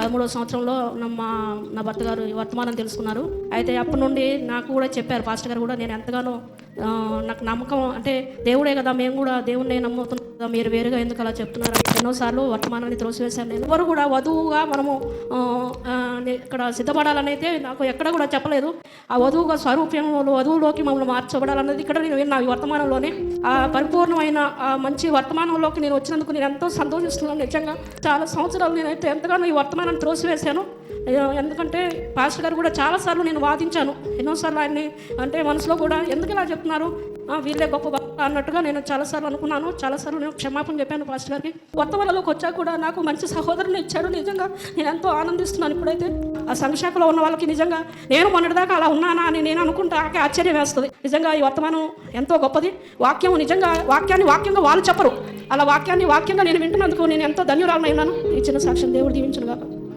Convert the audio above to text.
13వ సంవత్సరంలో నా భర్త గారు ఈ వర్తమానం తెలుసుకున్నారు. అయితే అప్పటి నుండి నాకు కూడా చెప్పారు పాస్టర్ గారు కూడా. నేను ఎంతగానో నాకు నమ్మకం అంటే దేవుడే కదా, మేము కూడా దేవుణ్ణి నమ్ముతున్నాం కదా, మీరు వేరుగా ఎందుకు అలా చెప్తున్నారు అని ఎన్నోసార్లు వర్తమానాన్ని త్రోసివేశాను. నేను ఎవరు కూడా వధువుగా మనము ఇక్కడ సిద్ధపడాలని అయితే నాకు ఎక్కడ కూడా చెప్పలేదు. ఆ వధువుగా స్వరూప్యంలో వధువులోకి మమ్మల్ని మార్చబడాలన్నది ఇక్కడ నేను విన్నా. ఈ వర్తమానంలోనే ఆ పరిపూర్ణమైన ఆ మంచి వర్తమానంలోకి నేను వచ్చినందుకు నేను ఎంతో సంతోషిస్తున్నాను. నిజంగా చాలా సంవత్సరాలు నేనైతే ఎంతగానో ఈ వర్తమానాన్ని త్రోసివేశాను. ఎందుకంటే పాస్టర్ గారు కూడా చాలాసార్లు నేను వాదించాను. ఎన్నోసార్లు ఆయన్ని అంటే మనసులో కూడా ఎందుకు ఇలా చెప్తున్నారు, వీళ్ళే గొప్ప అన్నట్టుగా నేను చాలాసార్లు అనుకున్నాను. చాలాసార్లు నేను క్షమాపణ చెప్పాను పాస్టర్ గారికి. వర్తమానంలోకి వచ్చాక కూడా నాకు మంచి సహోదరుని ఇచ్చాడు. నిజంగా నేను ఎంతో ఆనందిస్తున్నాను. ఇప్పుడైతే ఆ సంఘశాఖలో ఉన్న వాళ్ళకి నిజంగా నేను మొన్నటిదాకా అలా ఉన్నానా అని నేను అనుకుంటే ఆశ్చర్యం వేస్తుంది. నిజంగా ఈ వర్తమానం ఎంతో గొప్పది. వాక్యం నిజంగా వాక్యంగా వాళ్ళు చెప్పరు. అలా వాక్యంగా నేను వింటున్నందుకు నేను ఎంతో ధన్యురాలనైనాను. ఈ చిన్న సాక్ష్యం దేవుడు దీవించును గాక.